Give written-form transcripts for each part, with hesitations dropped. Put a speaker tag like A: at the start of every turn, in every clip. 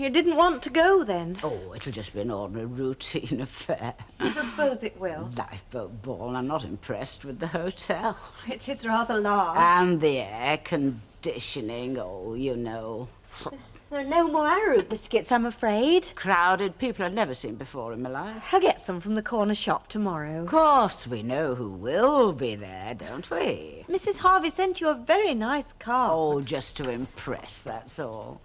A: You didn't want to go, then?
B: Oh, it'll just be an ordinary routine affair.
A: Yes, I suppose it will.
B: Lifeboat ball. I'm not impressed with the hotel.
A: It is rather large.
B: And the air conditioning, oh, you know.
A: There are no more arrowroot biscuits, I'm afraid.
B: Crowded people I've never seen before in my life.
A: I'll get some from the corner shop tomorrow.
B: Of course, we know who will be there, don't we?
A: Mrs. Harvey sent you a very nice card.
B: Oh, just to impress, that's all.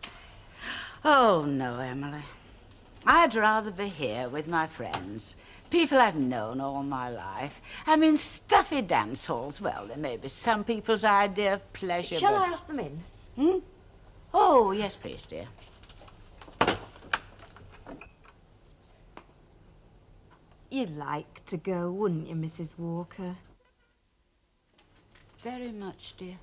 B: Oh, no, Emily. I'd rather be here with my friends. People I've known all my life. I mean, stuffy dance halls, well, they may be some people's idea of pleasure,
A: Shall
B: but...
A: I ask them in?
B: Hmm? Oh, yes, please, dear.
A: You'd like to go, wouldn't you, Mrs. Walker?
B: Very much, dear.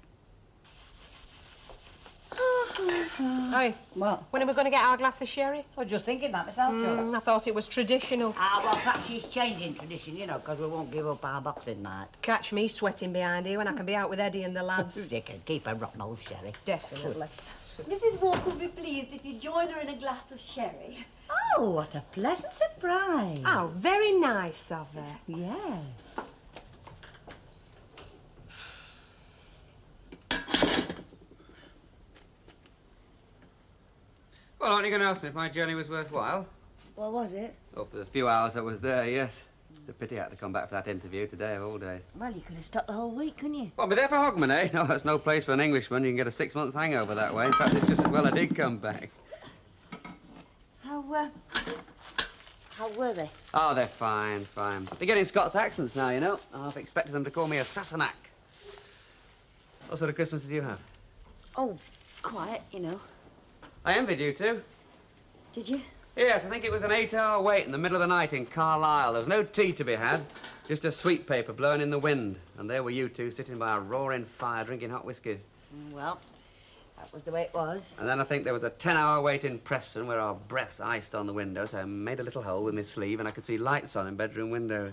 C: Hey,
D: What?
C: when are we going to get our glass of sherry?
D: I was just thinking that myself, Joe.
C: I thought it was traditional.
D: Ah, well, perhaps she's changing tradition, you know, because we won't give up our boxing night.
C: Catch me sweating behind here when I can be out with Eddie and the lads.
D: You can keep a rotten old sherry.
C: Definitely.
A: Mrs. Walker would be pleased if you join her in a glass of sherry.
D: Oh, what a pleasant surprise.
C: Oh, very nice of her.
D: Yeah.
E: Well, aren't you going to ask me if my journey was worthwhile?
D: What was it?
E: Well, for the few hours I was there, yes. It's a pity I had to come back for that interview today of all days.
D: Well, you could have stopped the whole week, couldn't you?
E: Well, be there for Hogman, eh? No, that's no place for an Englishman. You can get a 6-month hangover that way. Perhaps it's just as well I did come back.
D: How were they?
E: Oh, they're fine, fine. They're getting Scots accents now, you know. I've expected them to call me a Sassenach. What sort of Christmas did you have?
D: Oh, quiet, you know.
E: I envied you two.
D: Did you?
E: Yes, I think it was an 8-hour wait in the middle of the night in Carlisle. There was no tea to be had, just a sweet paper blowing in the wind. And there were you two sitting by a roaring fire drinking hot whiskies.
D: Well, that was the way it was.
E: And then I think there was a 10-hour wait in Preston where our breaths iced on the window, so I made a little hole with my sleeve and I could see lights on in bedroom windows.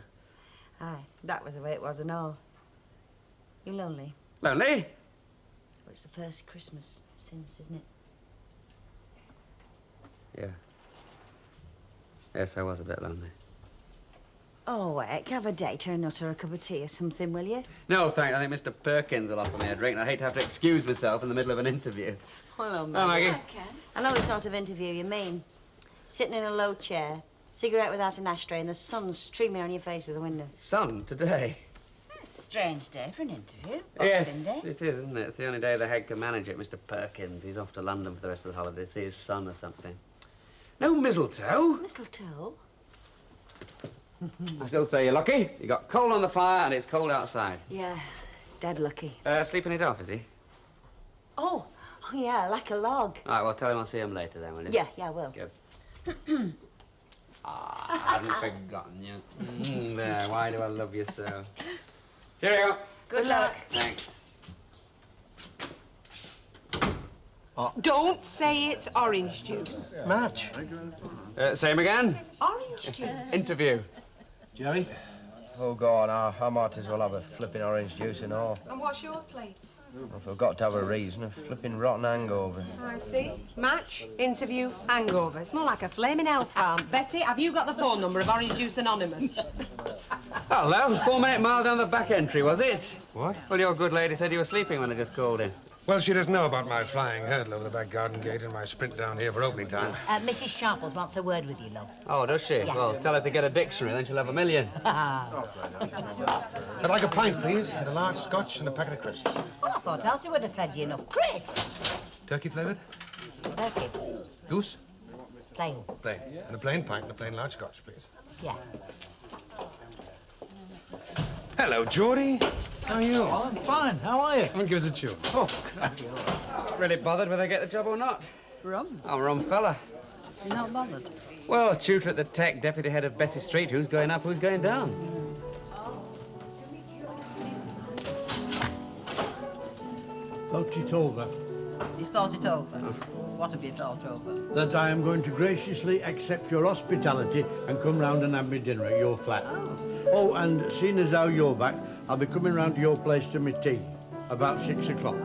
D: Aye, that was the way it was and all. You lonely?
E: Lonely?
D: Well, it's the first Christmas since, isn't it?
E: Yeah. Yes, I was a bit lonely.
D: Oh, heck, have a date or a nut or a cup of tea or something, will you?
E: No, thanks. I think Mr. Perkins will offer me a drink, and I'd hate to have to excuse myself in the middle of an interview.
D: Hello, Maggie.
E: Oh, Maggie.
D: I know the sort of interview you mean. Sitting in a low chair, cigarette without an ashtray, and the sun streaming on your face with the window.
E: Sun, today?
D: That's a strange day for an interview.
E: Yes,
D: Boxing Day.
E: it is, isn't it? It's the only day the head can manage it, Mr. Perkins. He's off to London for the rest of the holiday, see his son or something. No mistletoe?
D: Mistletoe?
E: I still say you're lucky. You got coal on the fire and it's cold outside.
D: Yeah, dead lucky.
E: Sleeping it off, is he?
D: Oh, yeah, like a log.
E: All right, well, tell him I'll see him later then, will you?
D: Yeah, I will.
E: Good. I hadn't forgotten you. There, why do I love you so? Cheerio.
D: Good luck.
E: Thanks.
C: Don't say it's orange juice.
F: Match.
E: Same again?
C: Orange juice?
E: Interview.
F: Jerry?
G: Oh, go on, I might as well have a flipping orange juice and all.
C: And what's your plate?
G: If I've got to have a reason, a flipping rotten hangover.
C: I see. Match, interview, hangover. It's more like a flaming elf farm. Betty, have you got the phone number of Orange Juice Anonymous?
E: Hello, 4-minute mile down the back entry, was it?
F: What?
E: Well, your good lady said you were sleeping when I just called in.
F: Well, she doesn't know about my flying hurdle over the back garden gate and my sprint down here for opening time.
D: Mrs. Sharples wants a word with you, love.
E: Oh, does she?
D: Yeah.
E: Well, tell her to get a dictionary, then she'll have 1,000,000.
F: I'd like a pint, please, and a large scotch and a packet of crisps.
D: Oh, I thought Elsie would have fed you enough. Chris!
F: Turkey flavoured?
D: Turkey.
F: Goose?
D: Plain.
F: Plain. And a plain pint and a plain large scotch, please.
D: Yeah.
F: Hello, Geordie. How are you?
H: I'm fine. How are you?
F: Come and give us a chew. Oh,
E: Really bothered whether I get the job or not?
B: Rum?
E: I'm a rum fella.
B: You're not bothered?
E: Well, tutor at the Tech, deputy head of Bessie Street. Who's going up, who's going down?
H: Thought it over.
B: He's thought it over. What have you thought over?
H: That I am going to graciously accept your hospitality and come round and have me dinner at your flat. Oh, and seeing as how you're back, I'll be coming round to your place to my tea, about 6 o'clock.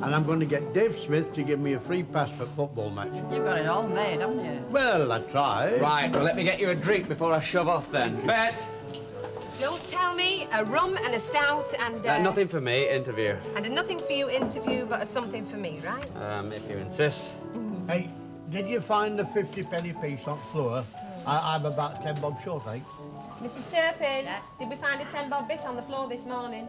H: And I'm going to get Dave Smith to give me a free pass for football match.
I: You've got it all made, haven't you?
H: Well, I tried.
E: Right, well, let me get you a drink before I shove off then. Bet!
C: Don't tell me. A rum and a stout and...
E: Nothing for me, interview.
C: And a nothing for you interview, but a something for me, right?
E: If you insist.
H: Hey, did you find the 50-penny piece on the floor? I'm about 10 bob short, eh?
C: Mrs. Turpin,
D: Yeah?
C: did we find a 10-bob bit on the floor this morning?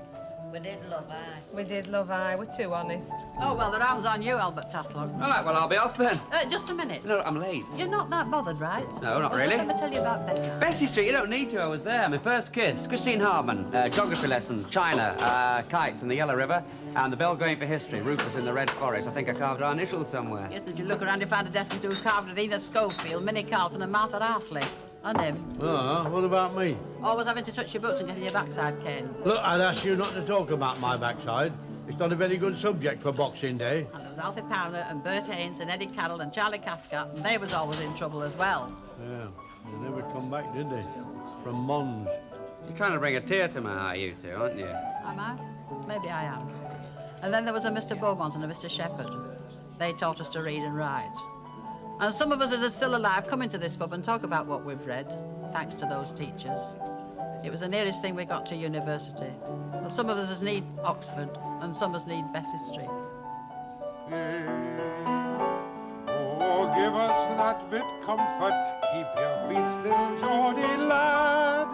D: We did, love, aye.
C: We did, love I. We're too honest.
I: Oh, well, the round's on you, Albert Tatlock.
E: All right, well, I'll be off then.
I: Just a minute.
E: No, I'm late.
I: You're not that bothered, right?
E: No, not
I: Well,
E: really.
I: Let me tell you about Bessie.
E: Bessie Street, you don't need to. I was there. My first kiss. Christine Hartman. Geography lesson. China. Kites in the Yellow River. And the bell going for history. Rufus in the Red Forest. I think I carved our initials somewhere.
I: Yes, if you look around, you find a desk who carved with Edith Schofield, Minnie Carlton and Martha Hartley. And him.
H: What about me?
I: Always having to touch your boots and getting your backside cane.
H: Look, I'd ask you not to talk about my backside. It's not a very good subject for Boxing Day.
I: And there was Alfie Pounder and Bert Haynes and Eddie Carroll and Charlie Cathcart, and they was always in trouble as well.
H: Yeah, they never come back, did they? From Mons.
E: You're trying to bring a tear to my eye, you two, aren't you?
I: Am I? Maybe I am. And then there was a Mr. Beaumont and a Mr. Shepherd. They taught us to read and write. And some of us as are still alive come into this pub and talk about what we've read, thanks to those teachers. It was the nearest thing we got to university. Well, some of us as need Oxford, and some of us need Bessie Street.
J: Oh, give us that bit comfort, keep your feet still, Geordie lad,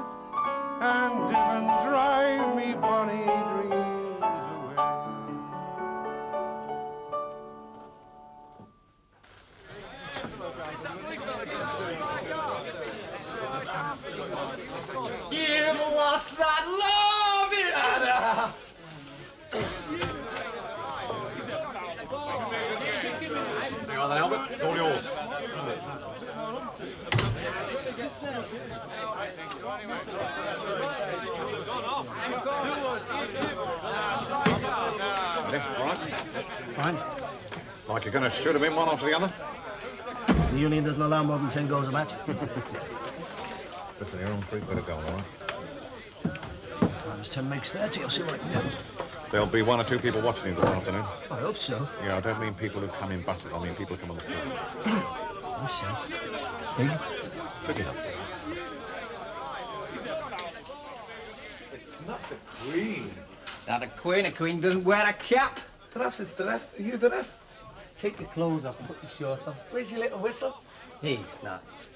J: and even drive me bonny dreams away.
K: You've lost that love in Anna.
F: Hang on then, Albert. It's all yours. All right?
H: Fine.
F: Like you're going to shoot him in one after the other?
K: The Union doesn't allow more than 10 goals a match.
F: Listen, you're on 3 quid a goal, all right?
K: Times 10 makes 30. I'll see what I can do.
F: There'll be 1 or 2 people watching you this afternoon.
K: I hope so.
F: Yeah, I don't mean people who come in buses. I mean people who come on the field.
K: I see. Big?
F: Big enough.
L: It's not the Queen. It's not a Queen. A Queen doesn't wear a cap. Perhaps it's the ref. Are you the ref? Take your clothes off and put your shorts on. Where's your little whistle? He's not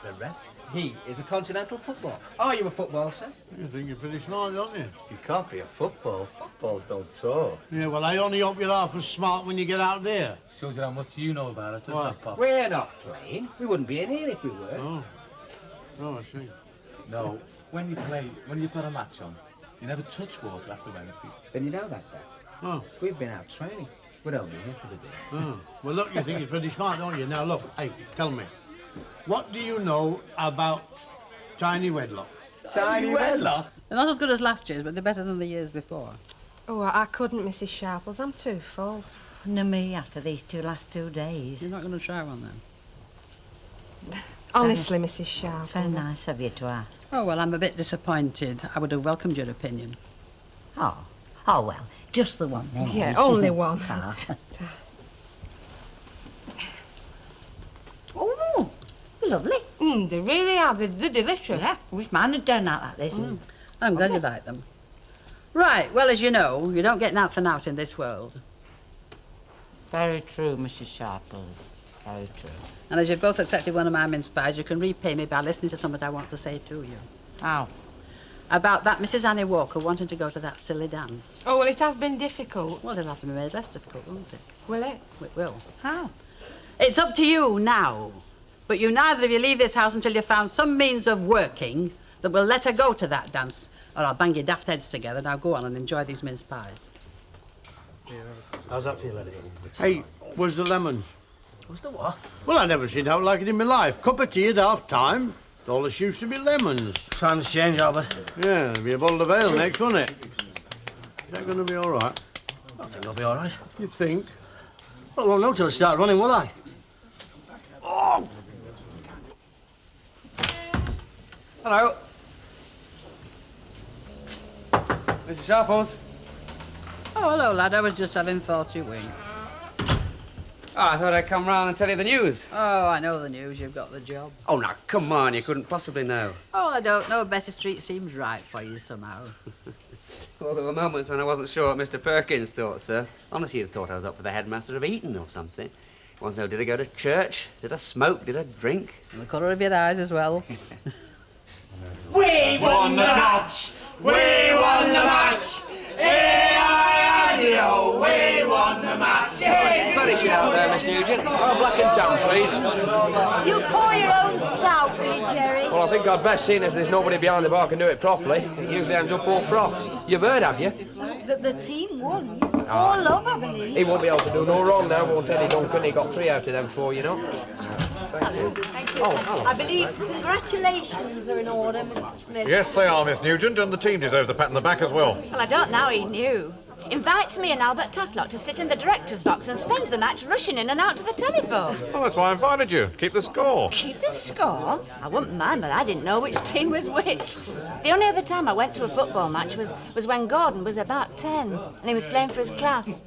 L: the ref. He is a continental football. Are you a football, sir?
H: You think you're pretty smart, don't you?
L: You can't be a football. Footballs don't talk.
H: Yeah, well, I only hope you're half as smart when you get out there.
L: Shows you how much you know about it, doesn't
H: What?
L: it, Pop?
K: We're not playing. We wouldn't be in here if we were.
H: Oh. Oh, I see.
L: No, when you play, when you've got a match on, you never touch water after Wednesday.
K: Then you know that, Dad.
H: Oh.
K: We've been out training. We're only here for the day.
H: Oh. Well, look, you think you're pretty smart, don't you? Now, look, hey, tell me. What do you know about Tiny Wedlock?
K: Tiny Wedlock?
I: They're not as good as last year's, but they're better than the years before.
C: Oh, I couldn't, Mrs. Sharples. I'm too full.
D: No, me after these last 2 days.
I: You're not going to try one then?
C: Honestly, Mrs. Sharples.
D: It's very nice of you to ask.
I: Oh, well, I'm a bit disappointed. I would have welcomed your opinion.
D: Oh, well, just the one then.
C: Yeah, only one.
D: Ah. Oh, lovely.
C: They really are. They're delicious.
D: Yeah, wish mine had turned out like this.
I: I'm glad you like them. Right, well, as you know, you don't get out for out in this world.
D: Very true, Mrs. Sharples. Very true.
I: And as you've both accepted one of my mince pies, you can repay me by listening to something I want to say to you.
D: How?
I: About that Mrs. Annie Walker wanting to go to that silly dance.
C: Oh, well, it has been difficult.
I: Well, it'll have to be made less difficult, won't it?
C: Will it?
I: It will.
D: How?
I: It's up to you now. But you neither of you leave this house until you've found some means of working that will let her go to that dance. Or I'll bang your daft heads together. Now go on and enjoy these mince pies.
K: How's that feel, Eddie?
H: Hey, where's the lemons?
K: What's the what?
H: Well, I never seen out like it in my life. Cup of tea at half-time. All this used to be lemons.
K: Times change, Albert.
H: Yeah, there'll be a bottle of ale next, won't it? Is that going to be all right?
K: I think I'll be all right.
H: You think?
K: Well, I won't know till I start running, will I? Oh!
E: Hello. Mrs. Sharples.
I: Oh, hello, lad. I was just having 40 winks.
E: Oh, I thought I'd come round and tell you the news.
I: Oh, I know the news. You've got the job.
E: Oh, now, come on. You couldn't possibly know.
I: Oh, I don't know. Bessie Street seems right for you somehow.
E: Well, there were moments when I wasn't sure what Mr. Perkins thought, sir. Honestly, you'd thought I was up for the headmaster of Eton or something. You want to know, did I go to church? Did I smoke? Did I drink?
I: And the colour of your eyes as well.
M: We won the match! We won the match! A-I-I-D-O, we won the match!
G: Finish it out there, Miss Nugent. Oh, black and tan, please.
D: You pour your own stout, will you, Jerry?
G: Well, I think I'd best, seeing as there's nobody behind the bar can do it properly. It usually ends up all froth. You've heard, have you?
D: The team won. 4-love, I believe.
G: He won't be able to do no wrong now, won't Eddie Duncan? He got 3 out of them 4, you know.
D: Thank you.
G: Oh,
D: I believe congratulations are in order, Mr. Smith.
F: Yes, they are, Miss Nugent, and the team deserves a pat on the back as well.
N: Well, I don't know he knew. Invites me and Albert Totlock to sit in the director's box and spends the match rushing in and out to the telephone.
F: Well, that's why I invited you. Keep the score.
N: Keep the score? I wouldn't mind, but I didn't know which team was which. The only other time I went to a football match was when Gordon was about 10 and he was playing for his class.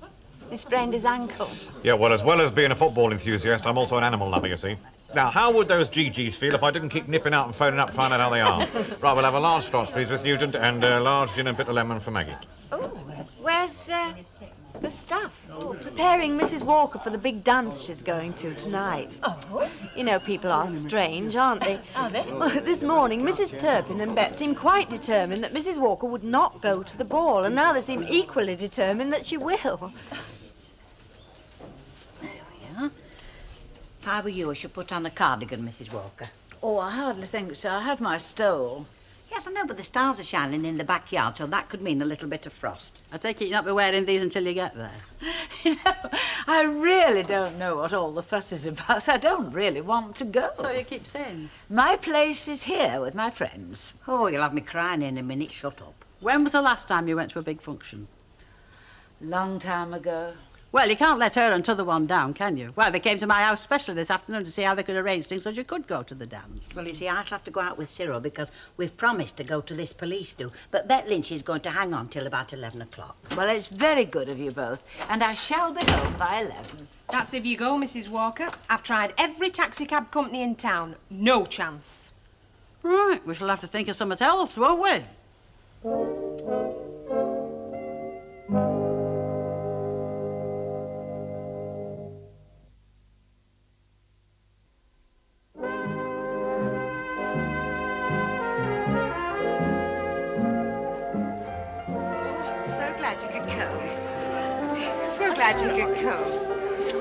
N: He sprained his ankle.
F: Yeah, well as being a football enthusiast, I'm also an animal lover, you see. Now, how would those GGs feel if I didn't keep nipping out and phoning up to find out how they are? Right, we'll have a large Scotch, please, Miss Nugent, and a large gin and bitter lemon for Maggie.
N: Oh, where's the staff?
A: Oh, preparing Mrs. Walker for the big dance she's going to tonight.
N: Oh?
A: You know, people are strange, aren't they?
N: Are they?
A: Well, this morning, Mrs. Turpin and Bet seemed quite determined that Mrs. Walker would not go to the ball, and now they seem equally determined that she will.
B: If I were you, I should put on a cardigan, Mrs. Walker. Oh, I hardly think so. I have my stole. Yes, I know, but the stars are shining in the backyard, so that could mean a little bit of frost.
I: I take it you'll not be wearing these until you get there.
B: You know, I really don't know what all the fuss is about. I don't really want to go.
I: So you keep saying?
B: My place is here with my friends. Oh, you'll have me crying in a minute. Shut up.
I: When was the last time you went to a big function?
B: Long time ago.
I: Well, you can't let her and t'other one down, can you? Well, they came to my house specially this afternoon to see how they could arrange things so you could go to the dance.
B: Well, you see, I shall have to go out with Cyril because we've promised to go to this police do. But Bet Lynch is going to hang on till about 11 o'clock. Well, it's very good of you both, and I shall be home by 11.
C: That's if you go, Mrs. Walker. I've tried every taxi cab company in town. No chance.
I: Right, we shall have to think of something else, won't we?
O: Glad you could come. So glad you could come.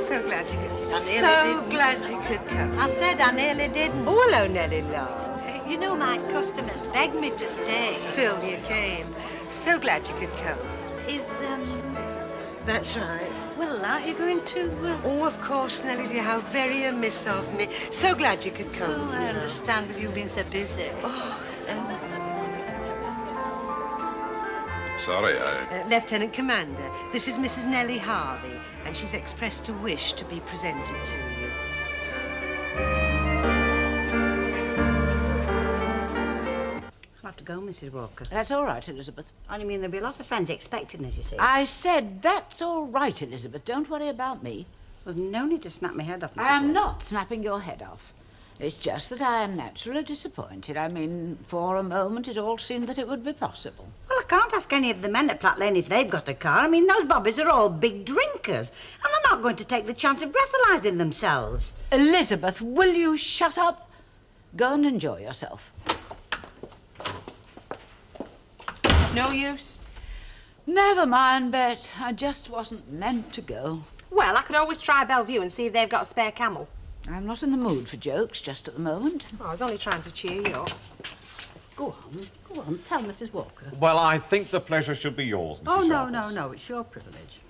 O: So glad you could come. So glad you could come.
P: I said I nearly didn't.
O: Oh, hello, Nellie, love.
P: You know, my customers begged me to stay.
O: Still you came. So glad you could come.
P: Is,
O: That's right.
P: well, aren't you going to,
O: Oh, of course, Nellie, dear, how very amiss of me. So glad you could come.
P: Oh, I understand with you being so busy.
O: Oh,
J: Sorry,
O: Lieutenant Commander, this is Mrs. Nellie Harvey, and she's expressed a wish to be presented to you.
B: I'll have to go, Mrs. Walker. That's all right, Elizabeth. I mean, there'll be a lot of friends expecting us, you see.
Q: I said that's all right, Elizabeth. Don't worry about me.
B: There's no need to snap my head off, Mrs.
Q: I am
B: Walker.
Q: not snapping your head off. It's just that I am naturally disappointed. I mean, for a moment it all seemed that it would be possible.
B: Well, I can't ask any of the men at Platt Lane if they've got a car. I mean, those bobbies are all big drinkers, and they're not going to take the chance of breathalyzing themselves.
Q: Elizabeth, will you shut up? Go and enjoy yourself.
C: It's no use.
Q: Never mind, Bet. I just wasn't meant to go.
C: Well, I could always try Bellevue and see if they've got a spare camel.
Q: I'm not in the mood for jokes just at the moment.
C: Oh, I was only trying to cheer you up.
I: Go on, tell Mrs. Walker.
F: Well, I think the pleasure should be yours, Mrs.
I: Oh,
F: Sharples.
I: no, it's your privilege.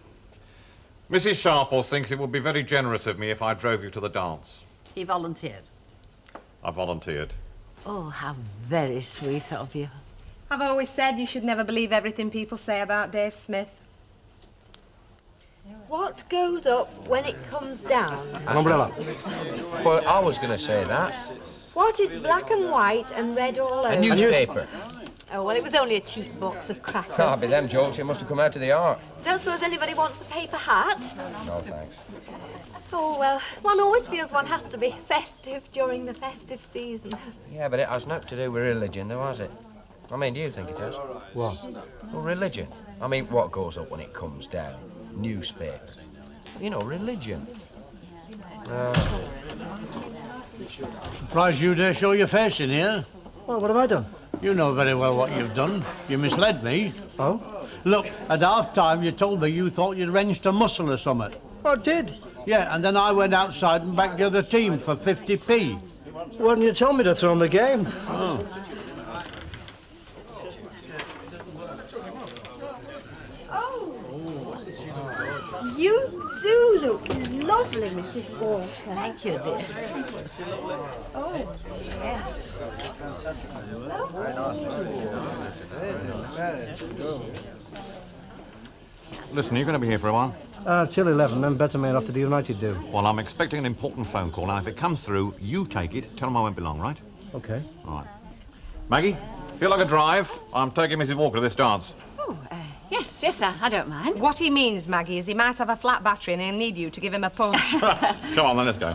F: Mrs. Sharples thinks it would be very generous of me if I drove you to the dance.
I: He volunteered.
F: I volunteered.
Q: Oh, how very sweet of you.
C: I've always said you should never believe everything people say about Dave Smith.
A: What goes up when it comes down?
G: An umbrella. Well, I was going to say that.
A: What is black and white and red all over?
G: A newspaper.
A: Oh, well, it was only a cheap box of crackers.
G: Can't be them jokes. It must have come out of the art.
A: Don't suppose anybody wants a paper hat?
G: No, thanks.
A: Oh, well, one always feels one has to be festive during the festive season.
G: Yeah, but it has nothing to do with religion, though, has it? I mean, do you think it has?
K: What?
G: Well, religion. I mean, what goes up when it comes down? Newspaper. You know, religion.
H: Surprised you dare show your face in here.
K: Well, what have I done?
H: You know very well what you've done. You misled me.
K: Oh?
H: Look, at half-time you told me you thought you'd wrenched a muscle or something.
K: I did.
H: Yeah, and then I went outside and backed the other team for 50p.
K: Why didn't you tell me to throw in the game?
H: Oh.
A: You do look lovely, Mrs. Walker.
B: Thank you, dear.
A: Oh, yes.
F: Listen, you're going to be here for a while?
K: Till 11, then better made after the United do.
F: Well, I'm expecting an important phone call, and if it comes through, you take it, tell them I won't be long, right?
K: Okay.
F: All right. Maggie, feel like a drive? I'm taking Mrs. Walker to this dance.
N: Oh, yes, sir, I don't mind.
C: What he means, Maggie, is he might have a flat battery and he'll need you to give him a push.
F: Come on, then, let's go.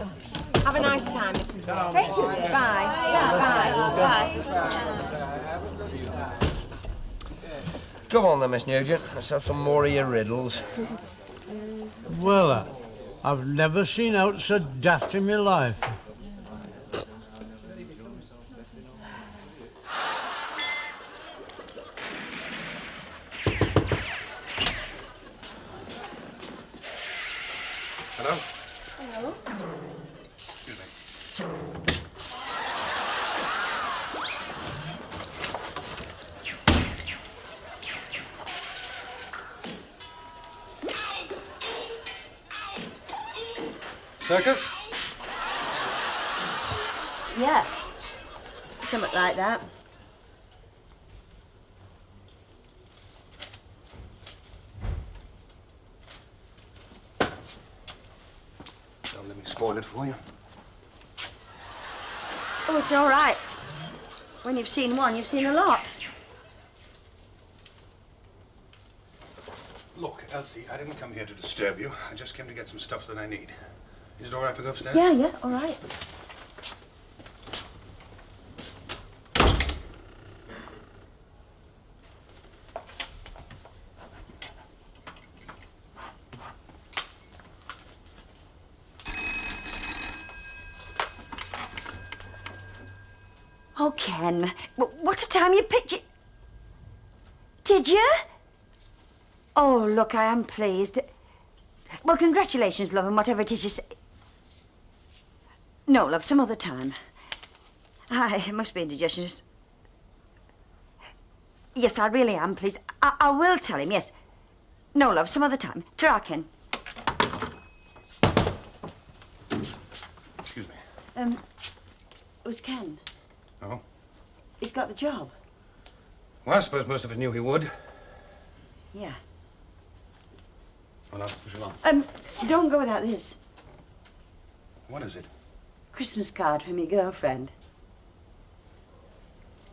C: Have a nice time, Mrs. Walker.
A: Thank you, dear.
C: Bye.
A: Bye.
G: Come on then, Miss Nugent. Let's have some more of your riddles.
H: Well, I've never seen out so daft in my life.
J: Hello?
A: Hello?
J: Excuse me. Circus?
D: Yeah. Something like that.
J: Don't let me spoil it for you.
D: Oh, it's all right. When you've seen one, you've seen a lot.
J: Look, Elsie, I didn't come here to disturb you. I just came to get some stuff that I need. Is it all right if I go upstairs?
D: Yeah, all right. Oh, Ken, what a time you picked it. Did you? Oh, look, I am pleased. Well, congratulations, love, and whatever it is you say. No, love, some other time. It must be indigestion. Yes, I really am pleased. I will tell him, yes. No, love, some other time. Ta-ra, Ken.
J: Excuse me.
D: It was Ken.
J: Oh?
D: He's got the job.
J: Well, I suppose most of us knew he would.
D: Yeah.
J: Well, now, push along.
D: Don't go without this.
J: What is it?
D: Christmas card from your girlfriend.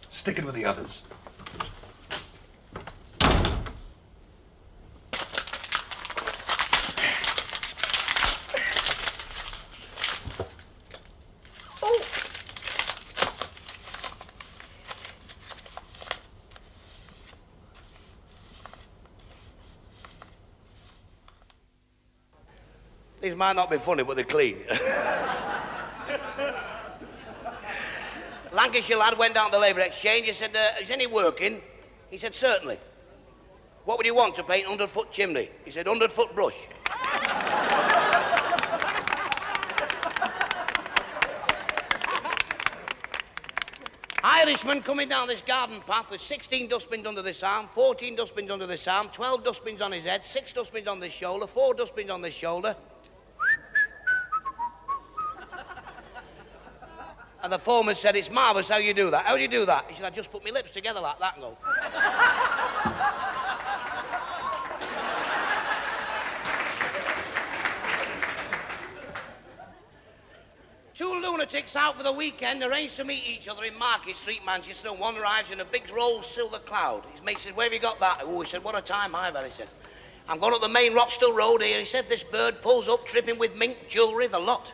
J: Stick it with the others.
R: These might not be funny, but they're clean. Lancashire lad went down to the Labour Exchange. He said, is any work in? He said, certainly. What would you want to paint 100-foot chimney? He said, 100-foot brush. Irishman coming down this garden path with 16 dustbins under this arm, 14 dustbins under this arm, 12 dustbins on his head, 6 dustbins on this shoulder, 4 dustbins on this shoulder. And the foreman said, it's marvellous how you do that. How do you do that? He said, I just put my lips together like that and go. lunatics out for the weekend arranged to meet each other in Market Street, Manchester, and one arrives in a big rolled silver cloud. His mate said, where have you got that? Oh, he said, what a time I've had, he said. I'm going up the main Rochdale Road here, he said. This bird pulls up, tripping with mink, jewellery, the lot.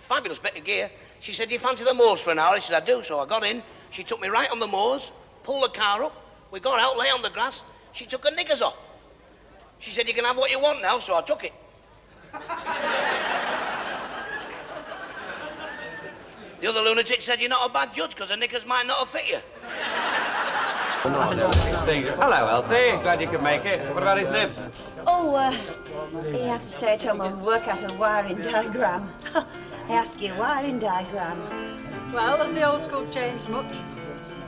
R: Fabulous bit of gear. She said, do you fancy the moors for an hour? He said, I do. So I got in. She took me right on the moors, pulled the car up. We got out, lay on the grass. She took her knickers off. She said, you can have what you want now, so I took it. The other lunatic said, you're not a bad judge, because the knickers might not have fit you.
E: Hello, Elsie. Glad you could make it. What about his nibs?
D: Oh, he had to stay at home and work out a wiring diagram. I ask you, wiring diagram.
I: Well, has the old school changed much?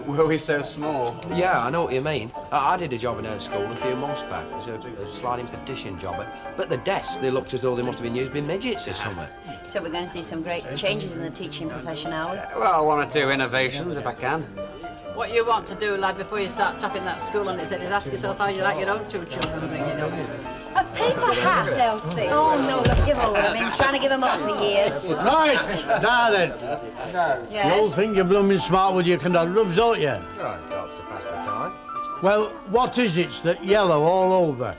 E: Were we so small?
G: Yeah, I know what you mean. I did a job in our school a few months back. It was a sliding petition job. But the desks, they looked as though they must have been used by midgets or something.
D: So we're going to see some great changes in the teaching profession, are we?
E: Well, one or two innovations, if I can.
I: What you want to do, lad, before you start tapping that school on its head is ask yourself how you like your own two children bringing up.
A: A paper hat, Elsie.
D: Oh, no, look, give over. I've been trying to give them up for years.
H: Right, darling.
D: Yes?
H: You all think you're blooming smart with your conduct rubs, don't you?
G: Oh, it helps to pass the time.
H: Well, what is it that yellow all over?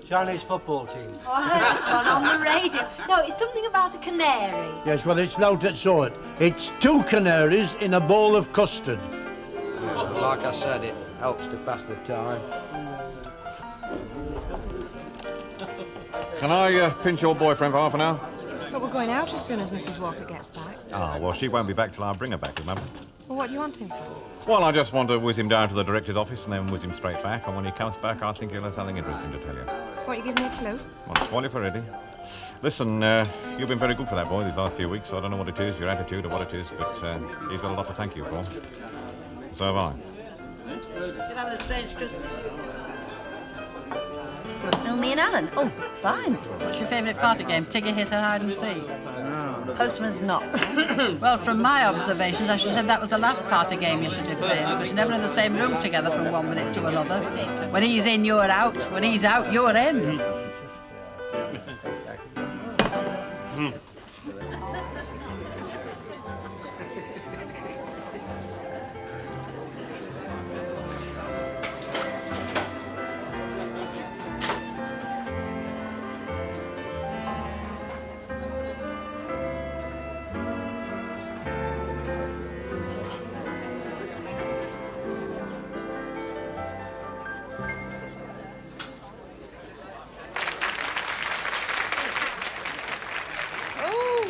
K: Chinese football team.
A: Oh, I heard this one on the radio. No, it's something about a canary.
H: Yes, well, it's noted so it's 2 canaries in a bowl of custard.
G: Yeah, like I said, it helps to pass the time.
F: Can I pinch your boyfriend for half an hour?
C: But we're going out as soon as Mrs. Walker gets back.
F: Ah, well, she won't be back till I bring her back, remember?
C: Well, what do you want him for?
F: Well, I just want to whiz him down to the director's office and then whiz him straight back. And when he comes back, I think he'll have something interesting to tell you.
C: What, you give me a clue?
F: Well, spoil you for Eddie. Listen, you've been very good for that boy these last few weeks. So I don't know what it is, your attitude or what it is, but he's got a lot to thank you for. So have I.
I: You're having a strange Christmas.
D: Oh, me and Alan? Oh, fine.
I: What's your favourite party game? Tigger, hit, or hide and seek?
D: Postman's knock.
I: Well, from my observations, I should have said that was the last party game you should have played, because you're never in the same room together from one minute to another. When he's in, you're out. When he's out, you're in.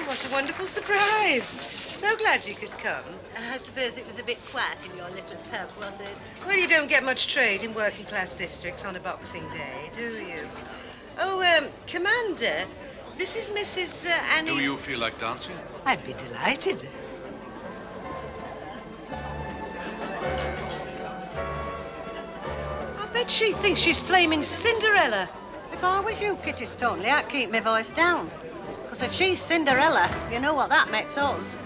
O: What a wonderful surprise. So glad you could come.
P: I suppose it was a bit quiet in your little pub, was it?
O: Well, you don't get much trade in working class districts on a Boxing Day, do you? Oh, Commander, this is Mrs. Annie...
S: Do you feel like dancing?
P: I'd be delighted.
O: I bet she thinks she's flaming Cinderella.
P: If I was you, Kitty Stoneley, I'd keep my voice down. Because if she's Cinderella, you know what that makes us.